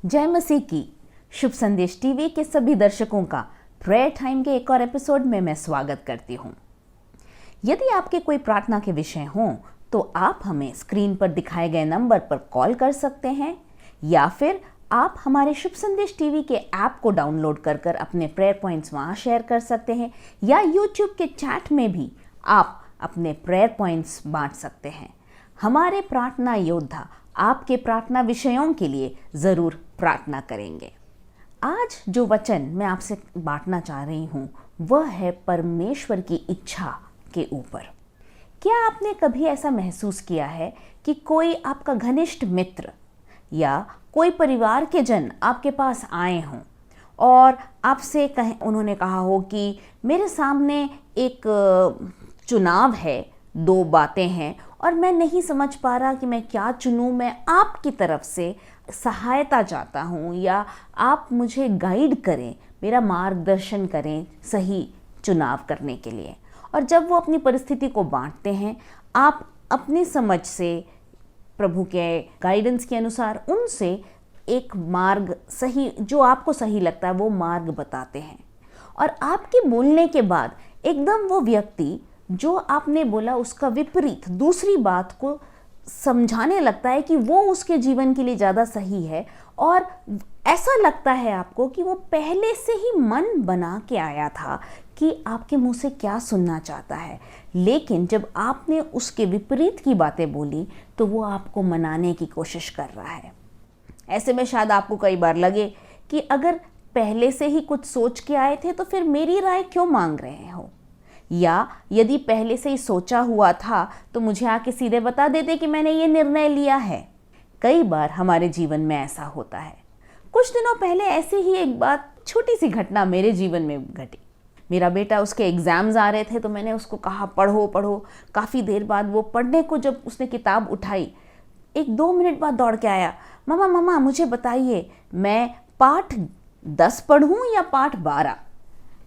जय मसीह की। शुभ संदेश टीवी के सभी दर्शकों का प्रेयर टाइम के एक और एपिसोड में मैं स्वागत करती हूँ। यदि आपके कोई प्रार्थना के विषय हों तो आप हमें स्क्रीन पर दिखाए गए नंबर पर कॉल कर सकते हैं या फिर आप हमारे शुभ संदेश टीवी के ऐप को डाउनलोड कर अपने प्रेयर पॉइंट्स वहाँ शेयर कर सकते हैं या यूट्यूब के चैट में भी आप अपने प्रेयर पॉइंट्स बांट सकते हैं। हमारे प्रार्थना योद्धा आपके प्रार्थना विषयों के लिए ज़रूर प्रार्थना करेंगे। आज जो वचन मैं आपसे बांटना चाह रही हूँ वह है परमेश्वर की इच्छा के ऊपर। क्या आपने कभी ऐसा महसूस किया है कि कोई आपका घनिष्ठ मित्र या कोई परिवार के जन आपके पास आए हों और आपसे उन्होंने कहा हो कि मेरे सामने एक चुनाव है, दो बातें हैं और मैं नहीं समझ पा रहा कि मैं क्या चुनूं, मैं आपकी तरफ से सहायता चाहता हूं या आप मुझे गाइड करें, मेरा मार्गदर्शन करें सही चुनाव करने के लिए। और जब वो अपनी परिस्थिति को बांटते हैं, आप अपनी समझ से प्रभु के गाइडेंस के अनुसार उनसे एक मार्ग सही जो आपको सही लगता है वो मार्ग बताते हैं। और आपके बोलने के बाद एकदम वो व्यक्ति जो आपने बोला उसका विपरीत दूसरी बात को समझाने लगता है कि वो उसके जीवन के लिए ज़्यादा सही है और ऐसा लगता है आपको कि वो पहले से ही मन बना के आया था कि आपके मुंह से क्या सुनना चाहता है, लेकिन जब आपने उसके विपरीत की बातें बोली तो वो आपको मनाने की कोशिश कर रहा है। ऐसे में शायद आपको कई बार लगे कि अगर पहले से ही कुछ सोच के आए थे तो फिर मेरी राय क्यों मांग रहे हो, या यदि पहले से ही सोचा हुआ था तो मुझे आके सीधे बता देते कि मैंने ये निर्णय लिया है। कई बार हमारे जीवन में ऐसा होता है। कुछ दिनों पहले ऐसे ही एक बात, छोटी सी घटना मेरे जीवन में घटी। मेरा बेटा, उसके एग्ज़ाम्स आ रहे थे तो मैंने उसको कहा पढ़ो पढ़ो। काफ़ी देर बाद वो पढ़ने को जब उसने किताब उठाई, 1-2 मिनट बाद दौड़ के आया, मम्मा मम्मा मुझे बताइए मैं पाठ 10 पढ़ूँ या पाठ 12।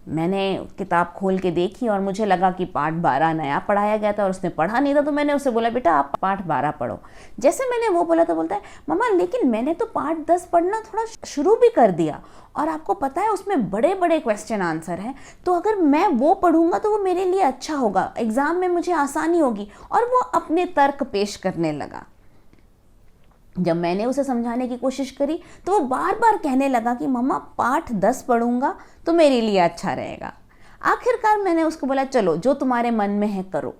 मैंने किताब खोल के देखी और मुझे लगा कि पाठ 12 नया पढ़ाया गया था और उसने पढ़ा नहीं था, तो मैंने उससे बोला बेटा आप पाठ 12 पढ़ो। जैसे मैंने वो बोला तो बोलता है मम्मा लेकिन मैंने तो पाठ 10 पढ़ना थोड़ा शुरू भी कर दिया और आपको पता है उसमें बड़े बड़े क्वेश्चन आंसर हैं, तो अगर मैं वो पढ़ूंगा तो वो मेरे लिए अच्छा होगा, एग्ज़ाम में मुझे आसानी होगी। और वो अपने तर्क पेश करने लगा। जब मैंने उसे समझाने की कोशिश करी तो वो बार बार कहने लगा कि मम्मा पाठ 10 पढ़ूंगा तो मेरे लिए अच्छा रहेगा। आखिरकार मैंने उसको बोला चलो जो तुम्हारे मन में है करो।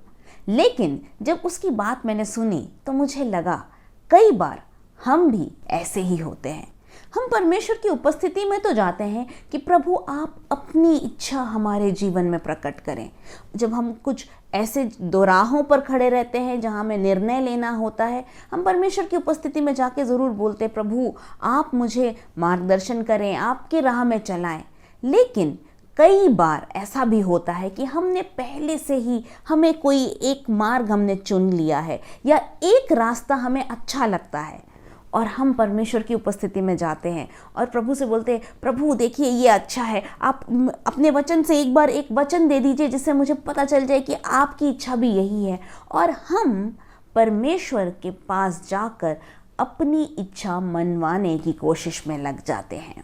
लेकिन जब उसकी बात मैंने सुनी तो मुझे लगा कई बार हम भी ऐसे ही होते हैं। हम परमेश्वर की उपस्थिति में तो जाते हैं कि प्रभु आप अपनी इच्छा हमारे जीवन में प्रकट करें। जब हम कुछ ऐसे दोराहों पर खड़े रहते हैं जहां हमें निर्णय लेना होता है, हम परमेश्वर की उपस्थिति में जाके ज़रूर बोलते प्रभु आप मुझे मार्गदर्शन करें, आपके राह में चलाएं। लेकिन कई बार ऐसा भी होता है कि हमने पहले से ही हमें कोई एक मार्ग हमने चुन लिया है या एक रास्ता हमें अच्छा लगता है और हम परमेश्वर की उपस्थिति में जाते हैं और प्रभु से बोलते हैं प्रभु देखिए ये अच्छा है, आप अपने वचन से एक बार एक वचन दे दीजिए जिससे मुझे पता चल जाए कि आपकी इच्छा भी यही है। और हम परमेश्वर के पास जाकर अपनी इच्छा मनवाने की कोशिश में लग जाते हैं।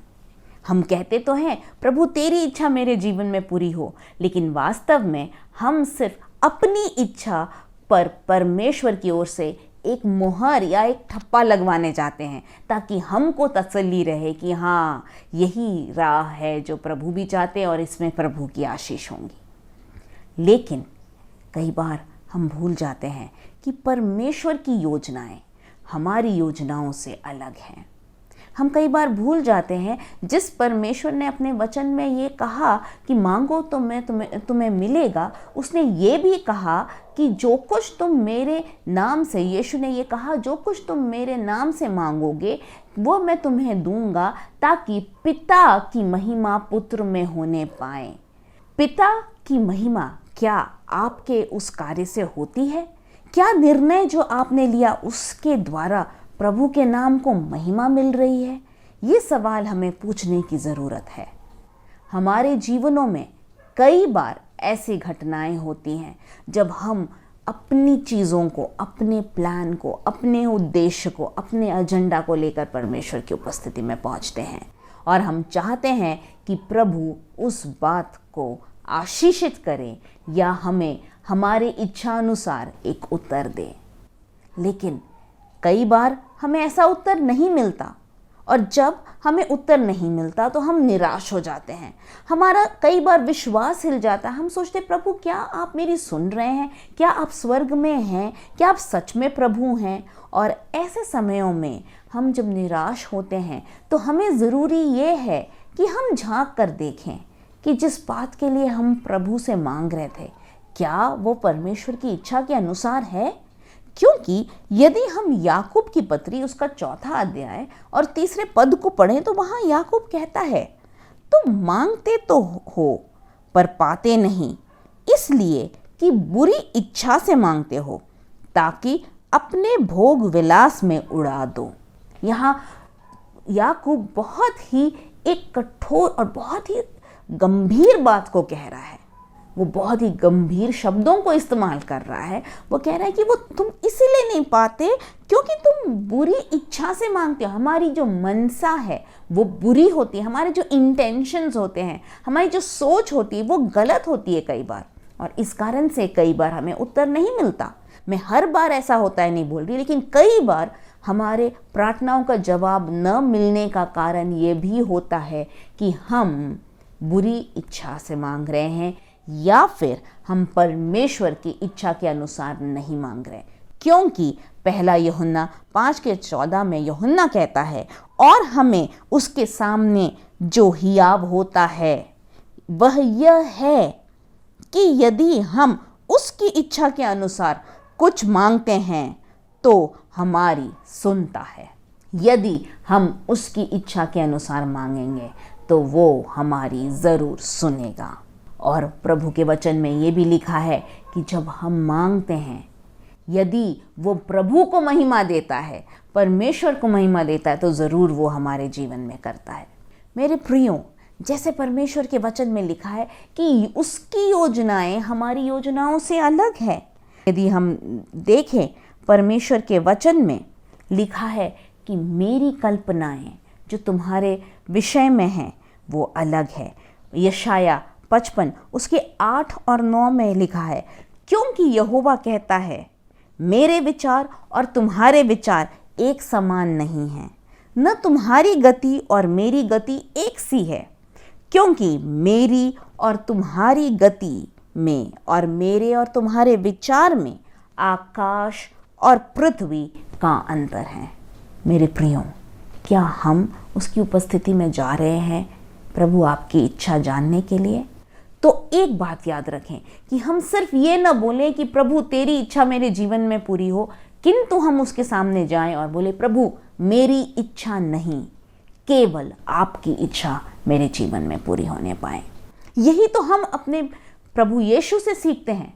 हम कहते तो हैं प्रभु तेरी इच्छा मेरे जीवन में पूरी हो, लेकिन वास्तव में हम सिर्फ अपनी इच्छा पर परमेश्वर की ओर से एक मोहर या एक ठप्पा लगवाने जाते हैं ताकि हमको तसल्ली रहे कि हाँ यही राह है जो प्रभु भी चाहते हैं और इसमें प्रभु की आशीष होंगी। लेकिन कई बार हम भूल जाते हैं कि परमेश्वर की योजनाएं हमारी योजनाओं से अलग हैं। हम कई बार भूल जाते हैं जिस परमेश्वर ने अपने वचन में ये कहा कि मांगो तो मैं तुम्हें मिलेगा, उसने ये भी कहा कि जो कुछ तुम मेरे नाम से, यीशु ने ये कहा जो कुछ तुम मेरे नाम से मांगोगे वो मैं तुम्हें दूंगा ताकि पिता की महिमा पुत्र में होने पाए। पिता की महिमा क्या आपके उस कार्य से होती है? क्या निर्णय जो आपने लिया उसके द्वारा प्रभु के नाम को महिमा मिल रही है? ये सवाल हमें पूछने की ज़रूरत है। हमारे जीवनों में कई बार ऐसी घटनाएं होती हैं जब हम अपनी चीज़ों को, अपने प्लान को, अपने उद्देश्य को, अपने एजेंडा को लेकर परमेश्वर की उपस्थिति में पहुंचते हैं और हम चाहते हैं कि प्रभु उस बात को आशीषित करें या हमें हमारे इच्छा अनुसार एक उत्तर दे। लेकिन कई बार हमें ऐसा उत्तर नहीं मिलता और जब हमें उत्तर नहीं मिलता तो हम निराश हो जाते हैं। हमारा कई बार विश्वास हिल जाता है। हम सोचते प्रभु क्या आप मेरी सुन रहे हैं? क्या आप स्वर्ग में हैं? क्या आप सच में प्रभु हैं? और ऐसे समयों में हम जब निराश होते हैं तो हमें ज़रूरी ये है कि हम झांक कर देखें कि जिस बात के लिए हम प्रभु से मांग रहे थे क्या वो परमेश्वर की इच्छा के अनुसार है। क्योंकि यदि हम याकूब की पत्री उसका 4 अध्याय और 3 पद को पढ़ें तो वहाँ याकूब कहता है, तुम मांगते तो हो पर पाते नहीं, इसलिए कि बुरी इच्छा से मांगते हो ताकि अपने भोग विलास में उड़ा दो। यहाँ याकूब बहुत ही एक कठोर और बहुत ही गंभीर बात को कह रहा है। वो बहुत ही गंभीर शब्दों को इस्तेमाल कर रहा है। वो कह रहा है कि वो तुम इसीलिए नहीं पाते क्योंकि तुम बुरी इच्छा से मांगते हो। हमारी जो मनसा है वो बुरी होती है, हमारे जो इंटेंशंस होते हैं, हमारी जो सोच होती है वो गलत होती है कई बार, और इस कारण से कई बार हमें उत्तर नहीं मिलता। मैं हर बार ऐसा होता है नहीं बोल रही, लेकिन कई बार हमारे प्रार्थनाओं का जवाब न मिलने का कारण ये भी होता है कि हम बुरी इच्छा से मांग रहे हैं या फिर हम परमेश्वर की इच्छा के अनुसार नहीं मांग रहे। क्योंकि 1 यूहन्ना 5:14 में यूहन्ना कहता है, और हमें उसके सामने जो हियाव होता है वह यह है कि यदि हम उसकी इच्छा के अनुसार कुछ मांगते हैं तो हमारी सुनता है। यदि हम उसकी इच्छा के अनुसार मांगेंगे तो वो हमारी ज़रूर सुनेगा। और प्रभु के वचन में ये भी लिखा है कि जब हम मांगते हैं, यदि वो प्रभु को महिमा देता है, परमेश्वर को महिमा देता है, तो ज़रूर वो हमारे जीवन में करता है। मेरे प्रियो, जैसे परमेश्वर के वचन में लिखा है कि उसकी योजनाएं हमारी योजनाओं से अलग है। यदि हम देखें परमेश्वर के वचन में लिखा है कि मेरी कल्पनाएं जो तुम्हारे विषय में हैं वो अलग है। यशाया 55 उसके 8 और 9 में लिखा है, क्योंकि यहोवा कहता है मेरे विचार और तुम्हारे विचार एक समान नहीं हैं, न तुम्हारी गति और मेरी गति एक सी है। क्योंकि मेरी और तुम्हारी गति में और मेरे और तुम्हारे विचार में आकाश और पृथ्वी का अंतर है। मेरे प्रियो, क्या हम उसकी उपस्थिति में जा रहे हैं प्रभु आपकी इच्छा जानने के लिए? तो एक बात याद रखें कि हम सिर्फ ये ना बोलें कि प्रभु तेरी इच्छा मेरे जीवन में पूरी हो, किंतु हम उसके सामने जाएं और बोले प्रभु मेरी इच्छा नहीं, केवल आपकी इच्छा मेरे जीवन में पूरी होने पाए। यही तो हम अपने प्रभु यीशु से सीखते हैं।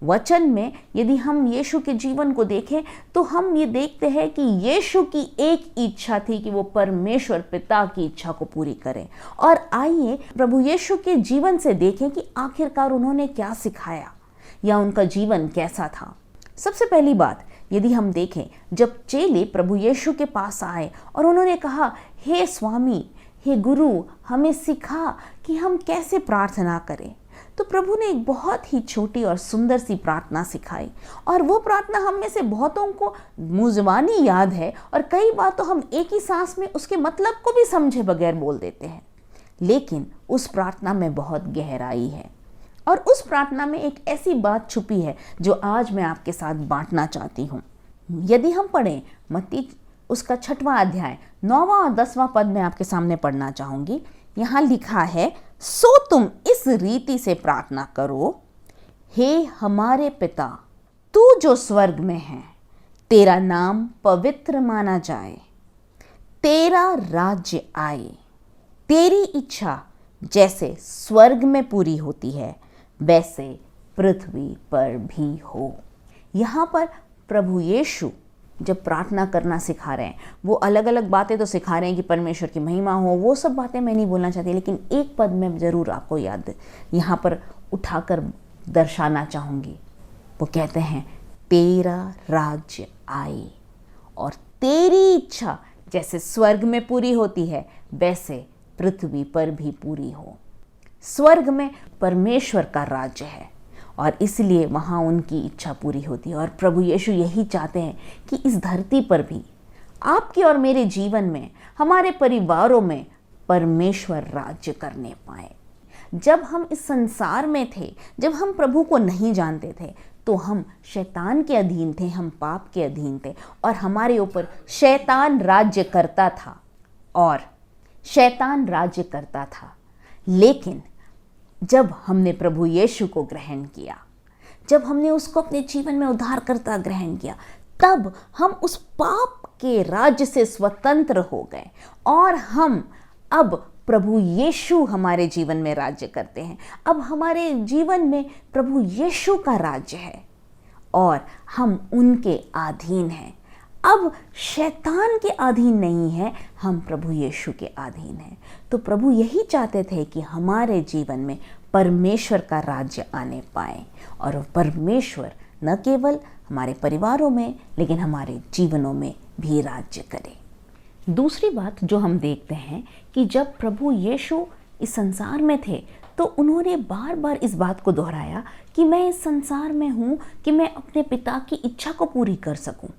वचन में यदि हम यीशु के जीवन को देखें तो हम ये देखते हैं कि यीशु की एक इच्छा थी कि वो परमेश्वर पिता की इच्छा को पूरी करें। और आइए प्रभु यीशु के जीवन से देखें कि आखिरकार उन्होंने क्या सिखाया या उनका जीवन कैसा था। सबसे पहली बात यदि हम देखें, जब चेले प्रभु यीशु के पास आए और उन्होंने कहा, हे स्वामी, हे गुरु, हमें सिखा कि हम कैसे प्रार्थना करें, तो प्रभु ने एक बहुत ही छोटी और सुंदर सी प्रार्थना सिखाई। और वो प्रार्थना हम में से बहुतों को मुंज़बानी याद है और कई बार तो हम एक ही सांस में उसके मतलब को भी समझे बगैर बोल देते हैं। लेकिन उस प्रार्थना में बहुत गहराई है और उस प्रार्थना में एक ऐसी बात छुपी है जो आज मैं आपके साथ बांटना चाहती हूँ। यदि हम पढ़ें मत्ती उसका 6वां अध्याय 9वां और 10वां पद में आपके सामने पढ़ना चाहूँगी। यहाँ लिखा है, सो तुम इस रीति से प्रार्थना करो, हे हमारे पिता, तू जो स्वर्ग में है, तेरा नाम पवित्र माना जाए, तेरा राज्य आए, तेरी इच्छा जैसे स्वर्ग में पूरी होती है वैसे पृथ्वी पर भी हो। यहाँ पर प्रभु यीशु जब प्रार्थना करना सिखा रहे हैं, वो अलग अलग बातें तो सिखा रहे हैं कि परमेश्वर की महिमा हो, वो सब बातें मैं नहीं बोलना चाहती, लेकिन एक पद में ज़रूर आपको याद यहाँ पर उठाकर दर्शाना चाहूँगी। वो कहते हैं, तेरा राज्य आए और तेरी इच्छा जैसे स्वर्ग में पूरी होती है वैसे पृथ्वी पर भी पूरी हो। स्वर्ग में परमेश्वर का राज्य है और इसलिए वहाँ उनकी इच्छा पूरी होती है। और प्रभु यीशु यही चाहते हैं कि इस धरती पर भी आपके और मेरे जीवन में, हमारे परिवारों में परमेश्वर राज्य करने पाए। जब हम इस संसार में थे, जब हम प्रभु को नहीं जानते थे, तो हम शैतान के अधीन थे, हम पाप के अधीन थे और हमारे ऊपर शैतान राज्य करता था। लेकिन जब हमने प्रभु यीशु को ग्रहण किया, जब हमने उसको अपने जीवन में उद्धारकर्ता ग्रहण किया, तब हम उस पाप के राज्य से स्वतंत्र हो गए और हम अब प्रभु यीशु हमारे जीवन में राज्य करते हैं। अब हमारे जीवन में प्रभु यीशु का राज्य है और हम उनके अधीन हैं। अब शैतान के अधीन नहीं है, हम प्रभु यीशु के अधीन हैं। तो प्रभु यही चाहते थे कि हमारे जीवन में परमेश्वर का राज्य आने पाए और वो परमेश्वर न केवल हमारे परिवारों में लेकिन हमारे जीवनों में भी राज्य करे। दूसरी बात जो हम देखते हैं कि जब प्रभु यीशु इस संसार में थे तो उन्होंने बार बार इस बात को दोहराया कि मैं इस संसार में हूँ कि मैं अपने पिता की इच्छा को पूरी कर सकूँ।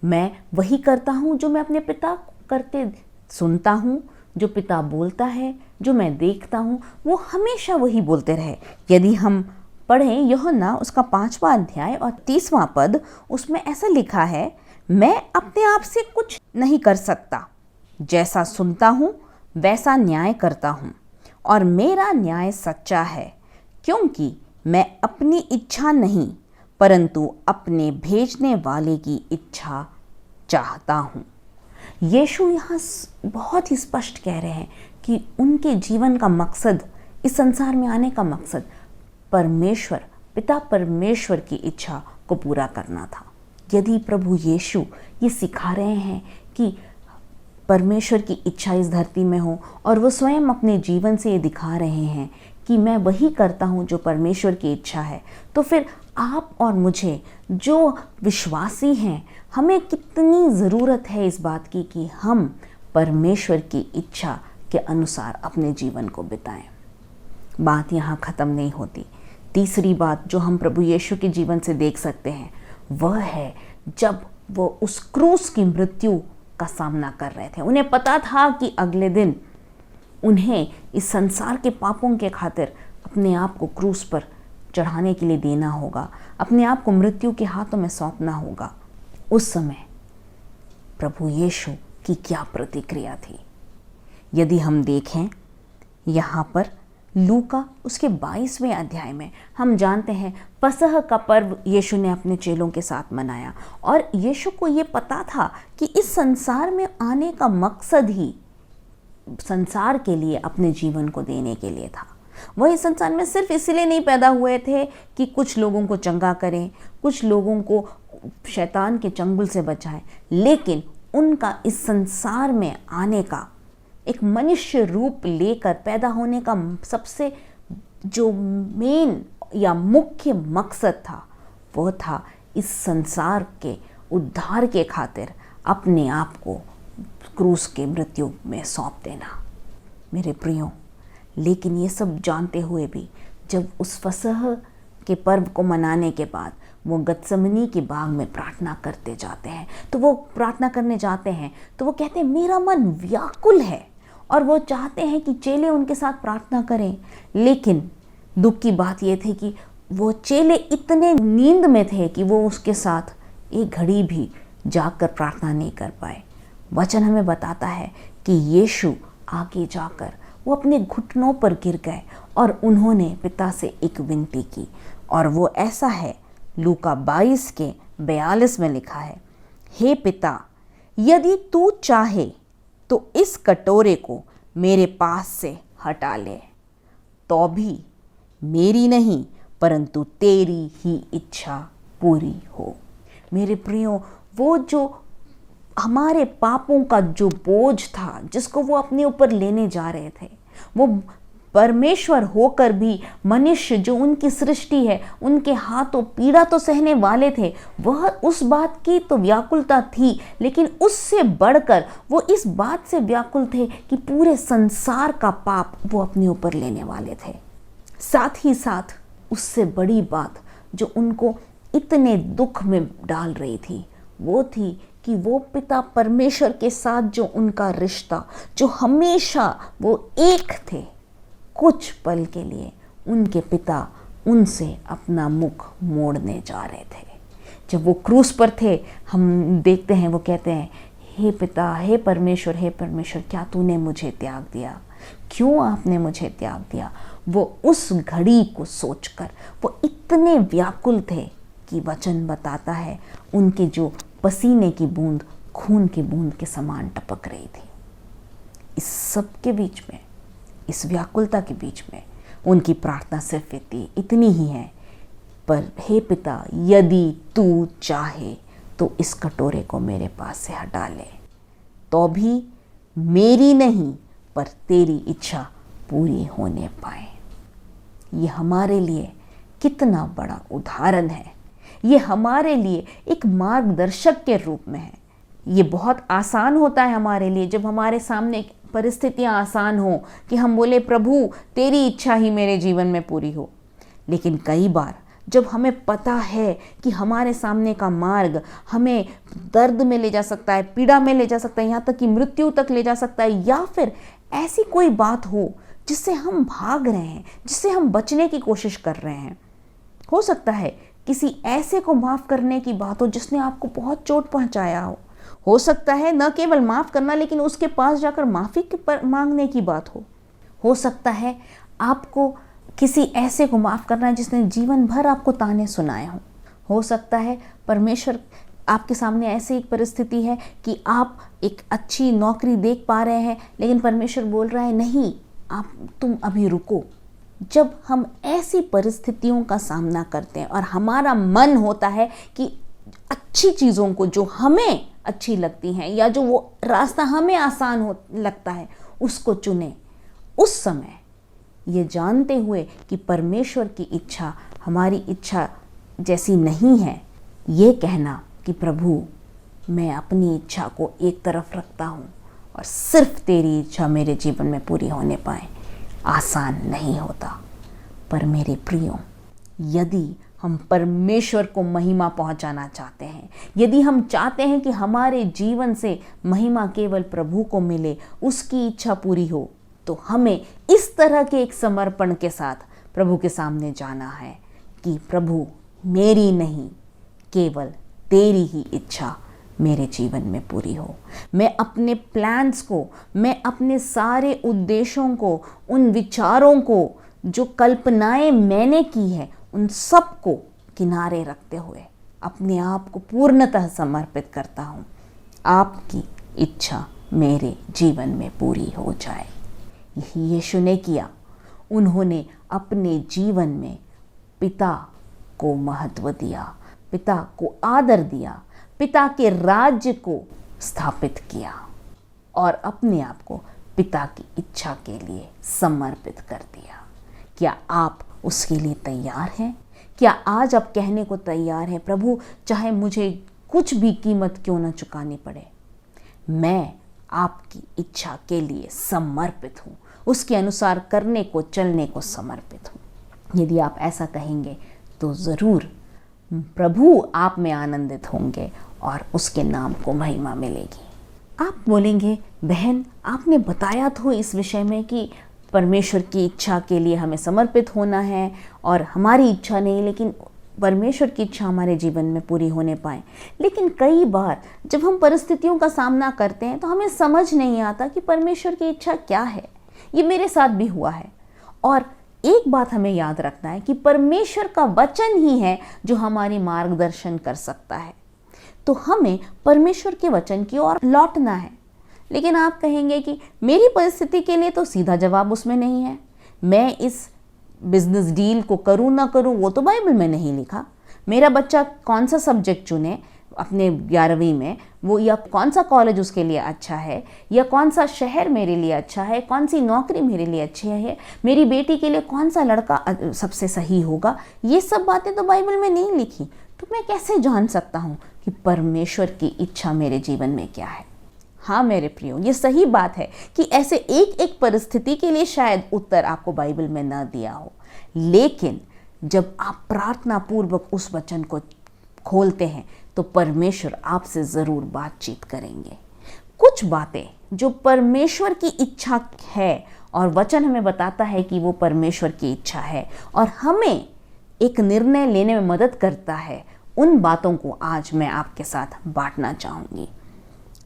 मैं वही करता हूँ जो मैं अपने पिता करते सुनता हूँ, जो पिता बोलता है, जो मैं देखता हूँ, वो हमेशा वही बोलते रहे। यदि हम पढ़ें यूहन्ना उसका 5वां अध्याय और 30वां पद, उसमें ऐसा लिखा है, मैं अपने आप से कुछ नहीं कर सकता, जैसा सुनता हूँ वैसा न्याय करता हूँ और मेरा न्याय सच्चा है, क्योंकि मैं अपनी इच्छा नहीं परंतु अपने भेजने वाले की इच्छा चाहता हूँ। यीशु यहाँ बहुत ही स्पष्ट कह रहे हैं कि उनके जीवन का मकसद, इस संसार में आने का मकसद परमेश्वर, पिता परमेश्वर की इच्छा को पूरा करना था। यदि प्रभु यीशु ये सिखा रहे हैं कि परमेश्वर की इच्छा इस धरती में हो और वो स्वयं अपने जीवन से ये दिखा रहे हैं कि मैं वही करता हूँ जो परमेश्वर की इच्छा है, तो फिर आप और मुझे जो विश्वासी हैं, हमें कितनी ज़रूरत है इस बात की कि हम परमेश्वर की इच्छा के अनुसार अपने जीवन को बिताएं। बात यहाँ ख़त्म नहीं होती। तीसरी बात जो हम प्रभु यीशु के जीवन से देख सकते हैं वह है जब वो उस क्रूस की मृत्यु का सामना कर रहे थे। उन्हें पता था कि अगले दिन उन्हें इस संसार के पापों के खातिर अपने आप को क्रूस पर चढ़ाने के लिए देना होगा, अपने आप को मृत्यु के हाथों में सौंपना होगा। उस समय प्रभु यीशु की क्या प्रतिक्रिया थी? यदि हम देखें यहाँ पर लूका उसके 22वें अध्याय में, हम जानते हैं पसह का पर्व यीशु ने अपने चेलों के साथ मनाया और यीशु को ये पता था कि इस संसार में आने का मकसद ही संसार के लिए अपने जीवन को देने के लिए था। वह इस संसार में सिर्फ इसलिए नहीं पैदा हुए थे कि कुछ लोगों को चंगा करें, कुछ लोगों को शैतान के चंगुल से बचाएं, लेकिन उनका इस संसार में आने का, एक मनुष्य रूप लेकर पैदा होने का सबसे जो मेन या मुख्य मकसद था वो था इस संसार के उद्धार के खातिर अपने आप को क्रूस के मृत्यु में सौंप देना। मेरे प्रियो, लेकिन ये सब जानते हुए भी जब उस फसह के पर्व को मनाने के बाद वो गतसमनी के बाग में प्रार्थना करते जाते हैं, तो वो प्रार्थना करने जाते हैं तो वो कहते हैं मेरा मन व्याकुल है, और वो चाहते हैं कि चेले उनके साथ प्रार्थना करें। लेकिन दुख की बात ये थी कि वो चेले इतने नींद में थे कि वो उसके साथ एक घड़ी भी जाकर प्रार्थना नहीं कर पाए। वचन हमें बताता है कि यीशु आगे जाकर वो अपने घुटनों पर गिर गए और उन्होंने पिता से एक विनती की, और वो ऐसा है, लूका 22 के 42 में लिखा है, हे पिता, यदि तू चाहे तो इस कटोरे को मेरे पास से हटा ले, तो भी मेरी नहीं परंतु तेरी ही इच्छा पूरी हो। मेरे प्रियो, वो जो हमारे पापों का जो बोझ था जिसको वो अपने ऊपर लेने जा रहे थे, वो परमेश्वर होकर भी मनुष्य जो उनकी सृष्टि है, उनके हाथों पीड़ा तो सहने वाले थे, वह उस बात की तो व्याकुलता थी, लेकिन उससे बढ़कर वो इस बात से व्याकुल थे कि पूरे संसार का पाप वो अपने ऊपर लेने वाले थे। साथ ही साथ उससे बड़ी बात जो उनको इतने दुख में डाल रही थी वो थी कि वो पिता परमेश्वर के साथ जो उनका रिश्ता, जो हमेशा वो एक थे, कुछ पल के लिए उनके पिता उनसे अपना मुख मोड़ने जा रहे थे। जब वो क्रूस पर थे, हम देखते हैं वो कहते हैं, हे पिता, हे परमेश्वर, क्या तूने मुझे त्याग दिया? क्यों आपने मुझे त्याग दिया? वो उस घड़ी को सोचकर वो इतने व्याकुल थे कि वचन बताता है उनके जो पसीने की बूंद खून की बूंद के समान टपक रही थी। इस सब के बीच में, इस व्याकुलता के बीच में उनकी प्रार्थना सिर्फ इतनी ही है, पर हे पिता, यदि तू चाहे तो इस कटोरे को मेरे पास से हटा ले, तो भी मेरी नहीं पर तेरी इच्छा पूरी होने पाए। ये हमारे लिए कितना बड़ा उदाहरण है, ये हमारे लिए एक मार्गदर्शक के रूप में है। ये बहुत आसान होता है हमारे लिए जब हमारे सामने परिस्थितियां आसान हो कि हम बोले, प्रभु तेरी इच्छा ही मेरे जीवन में पूरी हो। लेकिन कई बार जब हमें पता है कि हमारे सामने का मार्ग हमें दर्द में ले जा सकता है, पीड़ा में ले जा सकता है, यहाँ तक कि मृत्यु तक ले जा सकता है, या फिर ऐसी कोई बात हो जिससे हम भाग रहे हैं, जिससे हम बचने की कोशिश कर रहे हैं। हो सकता है किसी ऐसे को माफ़ करने की बात हो जिसने आपको बहुत चोट पहुंचाया हो सकता है न केवल माफ़ करना लेकिन उसके पास जाकर माफ़ी मांगने की बात हो सकता है आपको किसी ऐसे को माफ़ करना है जिसने जीवन भर आपको ताने सुनाए हो सकता है परमेश्वर आपके सामने ऐसी एक परिस्थिति है कि आप एक अच्छी नौकरी देख पा रहे हैं, लेकिन परमेश्वर बोल रहा है नहीं, तुम अभी रुको। जब हम ऐसी परिस्थितियों का सामना करते हैं और हमारा मन होता है कि अच्छी चीज़ों को जो हमें अच्छी लगती हैं या जो वो रास्ता हमें आसान लगता है उसको चुने, उस समय ये जानते हुए कि परमेश्वर की इच्छा हमारी इच्छा जैसी नहीं है, ये कहना कि प्रभु मैं अपनी इच्छा को एक तरफ रखता हूँ और सिर्फ तेरी इच्छा मेरे जीवन में पूरी होने पाए, आसान नहीं होता। पर मेरे प्रियो, यदि हम परमेश्वर को महिमा पहुंचाना चाहते हैं, यदि हम चाहते हैं कि हमारे जीवन से महिमा केवल प्रभु को मिले, उसकी इच्छा पूरी हो, तो हमें इस तरह के एक समर्पण के साथ प्रभु के सामने जाना है कि प्रभु मेरी नहीं, केवल तेरी ही इच्छा मेरे जीवन में पूरी हो। मैं अपने प्लान्स को, मैं अपने सारे उद्देश्यों को, उन विचारों को, जो कल्पनाएं मैंने की है, उन सब को किनारे रखते हुए अपने आप को पूर्णतः समर्पित करता हूँ। आपकी इच्छा मेरे जीवन में पूरी हो जाए। यही यीशु ने किया। उन्होंने अपने जीवन में पिता को महत्व दिया, पिता को आदर दिया, पिता के राज्य को स्थापित किया और अपने आप को पिता की इच्छा के लिए समर्पित कर दिया। क्या आप उसके लिए तैयार हैं? क्या आज आप कहने को तैयार हैं, प्रभु चाहे मुझे कुछ भी कीमत क्यों न चुकानी पड़े, मैं आपकी इच्छा के लिए समर्पित हूँ, उसके अनुसार करने को, चलने को समर्पित हूँ। यदि आप ऐसा कहेंगे तो ज़रूर प्रभु आप में आनंदित होंगे और उसके नाम को महिमा मिलेगी। आप बोलेंगे, बहन आपने बताया तो इस विषय में कि परमेश्वर की इच्छा के लिए हमें समर्पित होना है और हमारी इच्छा नहीं, लेकिन परमेश्वर की इच्छा हमारे जीवन में पूरी होने पाए। लेकिन कई बार जब हम परिस्थितियों का सामना करते हैं तो हमें समझ नहीं आता कि परमेश्वर की इच्छा क्या है। ये मेरे साथ भी हुआ है। और एक बात हमें याद रखना है कि परमेश्वर का वचन ही है जो हमारी मार्गदर्शन कर सकता है। तो हमें परमेश्वर के वचन की ओर लौटना है। लेकिन आप कहेंगे कि मेरी परिस्थिति के लिए तो सीधा जवाब उसमें नहीं है, मैं इस बिजनेस डील को करूं ना करूं वो तो बाइबल में नहीं लिखा, मेरा बच्चा कौन सा सब्जेक्ट चुने अपने 11वीं में, वो या कौन सा कॉलेज उसके लिए अच्छा है, या कौन सा शहर मेरे लिए अच्छा है, कौन सी नौकरी मेरे लिए अच्छी है, मेरी बेटी के लिए कौन सा लड़का सबसे सही होगा, ये सब बातें तो बाइबल में नहीं लिखी। तो मैं कैसे जान सकता हूँ कि परमेश्वर की इच्छा मेरे जीवन में क्या है? हाँ मेरे प्रियो, ये सही बात है कि ऐसे एक एक परिस्थिति के लिए शायद उत्तर आपको बाइबल में न दिया हो, लेकिन जब आप प्रार्थना पूर्वक उस वचन को खोलते हैं तो परमेश्वर आपसे ज़रूर बातचीत करेंगे। कुछ बातें जो परमेश्वर की इच्छा है और वचन हमें बताता है कि वो परमेश्वर की इच्छा है और हमें एक निर्णय लेने में मदद करता है, उन बातों को आज मैं आपके साथ बांटना चाहूँगी।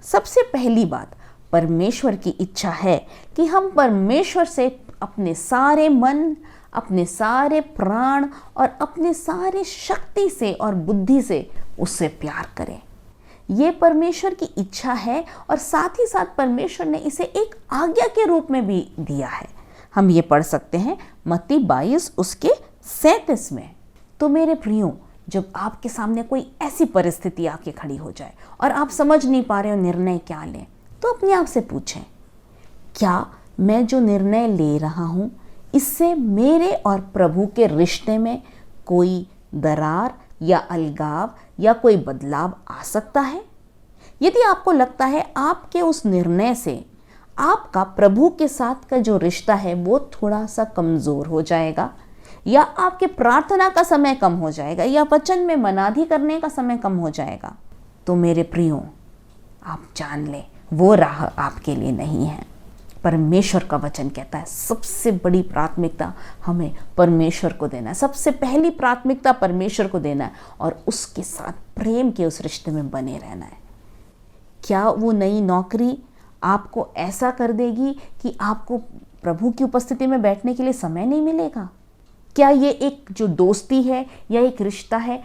सबसे पहली बात, परमेश्वर की इच्छा है कि हम परमेश्वर से अपने सारे मन, अपने सारे प्राण और अपने सारे शक्ति से और बुद्धि से उससे प्यार करें। ये परमेश्वर की इच्छा है और साथ ही साथ परमेश्वर ने इसे एक आज्ञा के रूप में भी दिया है। हम ये पढ़ सकते हैं मत्ती 22 उसके 37 में। तो मेरे प्रियो, जब आपके सामने कोई ऐसी परिस्थिति आके खड़ी हो जाए और आप समझ नहीं पा रहे हो निर्णय क्या लें, तो अपने आप से पूछें, क्या मैं जो निर्णय ले रहा हूँ इससे मेरे और प्रभु के रिश्ते में कोई दरार या अलगाव या कोई बदलाव आ सकता है? यदि आपको लगता है आपके उस निर्णय से आपका प्रभु के साथ का जो रिश्ता है वो थोड़ा सा कमज़ोर हो जाएगा, या आपके प्रार्थना का समय कम हो जाएगा, या वचन में मनाधी करने का समय कम हो जाएगा, तो मेरे प्रियो आप जान लें वो राह आपके लिए नहीं है। परमेश्वर का वचन कहता है सबसे बड़ी प्राथमिकता हमें परमेश्वर को देना है, सबसे पहली प्राथमिकता परमेश्वर को देना है और उसके साथ प्रेम के उस रिश्ते में बने रहना है। क्या वो नई नौकरी आपको ऐसा कर देगी कि आपको प्रभु की उपस्थिति में बैठने के लिए समय नहीं मिलेगा? क्या ये एक जो दोस्ती है या एक रिश्ता है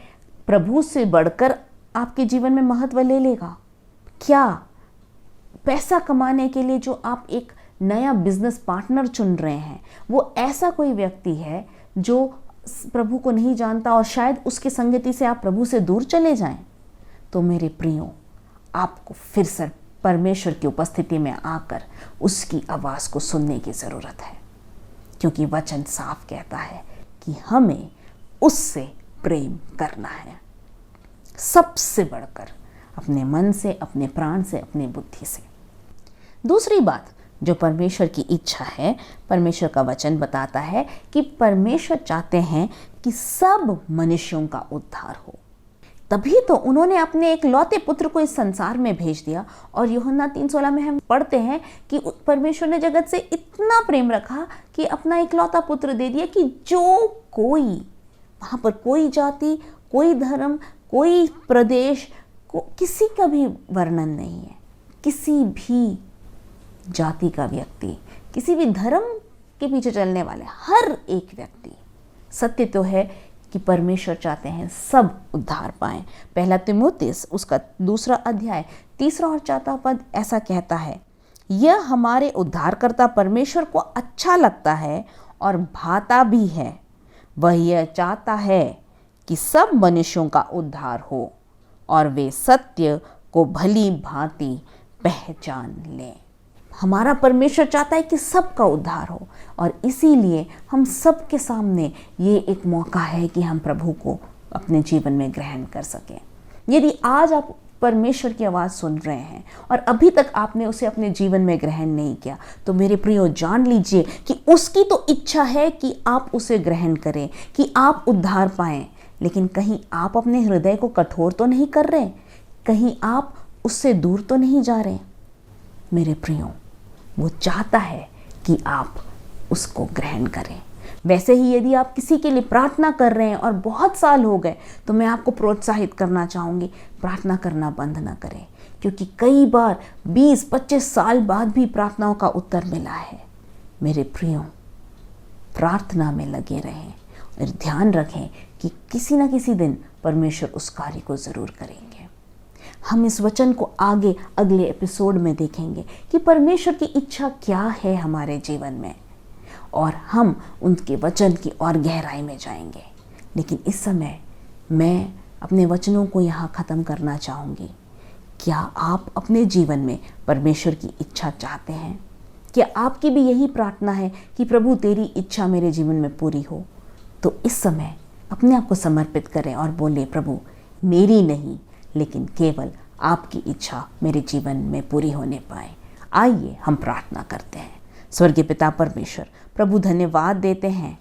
प्रभु से बढ़कर आपके जीवन में महत्व ले लेगा? क्या पैसा कमाने के लिए जो आप एक नया बिजनेस पार्टनर चुन रहे हैं वो ऐसा कोई व्यक्ति है जो प्रभु को नहीं जानता और शायद उसकी संगति से आप प्रभु से दूर चले जाएं? तो मेरे प्रियो, आपको फिर से परमेश्वर की उपस्थिति में आकर उसकी आवाज़ को सुनने की ज़रूरत है, क्योंकि वचन साफ कहता है कि हमें उससे प्रेम करना है, सबसे बढ़कर अपने मन से, अपने प्राण से, अपनी बुद्धि से। दूसरी बात जो परमेश्वर की इच्छा है, परमेश्वर का वचन बताता है कि परमेश्वर चाहते हैं कि सब मनुष्यों का उद्धार हो। तभी तो उन्होंने अपने एक लौते पुत्र को इस संसार में भेज दिया। और यूहन्ना 3:16 में हम पढ़ते हैं कि परमेश्वर ने जगत से इतना प्रेम रखा कि अपना एक लौता पुत्र दे दिया कि जो कोई, वहाँ पर कोई जाति, कोई धर्म, कोई प्रदेश, किसी का भी वर्णन नहीं है। किसी भी जाति का व्यक्ति, किसी भी धर्म के पीछे चलने वाले हर एक व्यक्ति, सत्य तो है कि परमेश्वर चाहते हैं सब उद्धार पाएं। 1 तीमुथियुस उसका 2 अध्याय 3 और 4 पद ऐसा कहता है, यह हमारे उद्धारकर्ता परमेश्वर को अच्छा लगता है और भाता भी है। वह यह चाहता है कि सब मनुष्यों का उद्धार हो और वे सत्य को भली भांति पहचान लें। हमारा परमेश्वर चाहता है कि सबका उद्धार हो और इसीलिए हम सबके सामने ये एक मौका है कि हम प्रभु को अपने जीवन में ग्रहण कर सकें। यदि आज आप परमेश्वर की आवाज़ सुन रहे हैं और अभी तक आपने उसे अपने जीवन में ग्रहण नहीं किया, तो मेरे प्रियो जान लीजिए कि उसकी तो इच्छा है कि आप उसे ग्रहण करें, कि आप उद्धार पाएं। लेकिन कहीं आप अपने हृदय को कठोर तो नहीं कर रहे, कहीं आप उससे दूर तो नहीं जा रहे? मेरे प्रियो, वो चाहता है कि आप उसको ग्रहण करें। वैसे ही यदि आप किसी के लिए प्रार्थना कर रहे हैं और बहुत साल हो गए, तो मैं आपको प्रोत्साहित करना चाहूँगी, प्रार्थना करना बंद ना करें, क्योंकि कई बार 20-25 साल बाद भी प्रार्थनाओं का उत्तर मिला है। मेरे प्रियो, प्रार्थना में लगे रहें और ध्यान रखें कि किसी न किसी दिन परमेश्वर उस कार्य को ज़रूर करेंगे। हम इस वचन को आगे अगले एपिसोड में देखेंगे कि परमेश्वर की इच्छा क्या है हमारे जीवन में, और हम उनके वचन की और गहराई में जाएंगे। लेकिन इस समय मैं अपने वचनों को यहाँ ख़त्म करना चाहूँगी। क्या आप अपने जीवन में परमेश्वर की इच्छा चाहते हैं? क्या आपकी भी यही प्रार्थना है कि प्रभु तेरी इच्छा मेरे जीवन में पूरी हो? तो इस समय अपने आप को समर्पित करें और बोले, प्रभु मेरी नहीं लेकिन केवल आपकी इच्छा मेरे जीवन में पूरी होने पाए। आइए हम प्रार्थना करते हैं। स्वर्गीय पिता परमेश्वर, प्रभु धन्यवाद देते हैं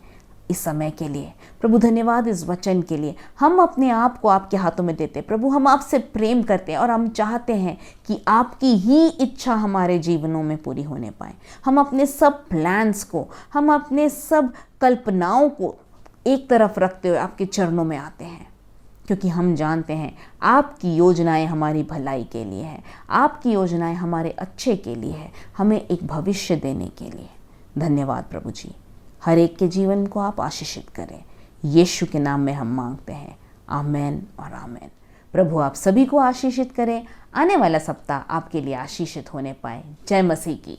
इस समय के लिए। प्रभु धन्यवाद इस वचन के लिए। हम अपने आप को आपके हाथों में देते हैं प्रभु। हम आपसे प्रेम करते हैं और हम चाहते हैं कि आपकी ही इच्छा हमारे जीवनों में पूरी होने पाए। हम अपने सब प्लान्स को, हम अपने सब कल्पनाओं को एक तरफ रखते हुए आपके चरणों में आते हैं, क्योंकि हम जानते हैं आपकी योजनाएं हमारी भलाई के लिए है, आपकी योजनाएं हमारे अच्छे के लिए है, हमें एक भविष्य देने के लिए। धन्यवाद प्रभु जी। हर एक के जीवन को आप आशीषित करें। यीशु के नाम में हम मांगते हैं, आमेन और आमेन। प्रभु आप सभी को आशीषित करें। आने वाला सप्ताह आपके लिए आशीषित होने पाए। जय मसीह की।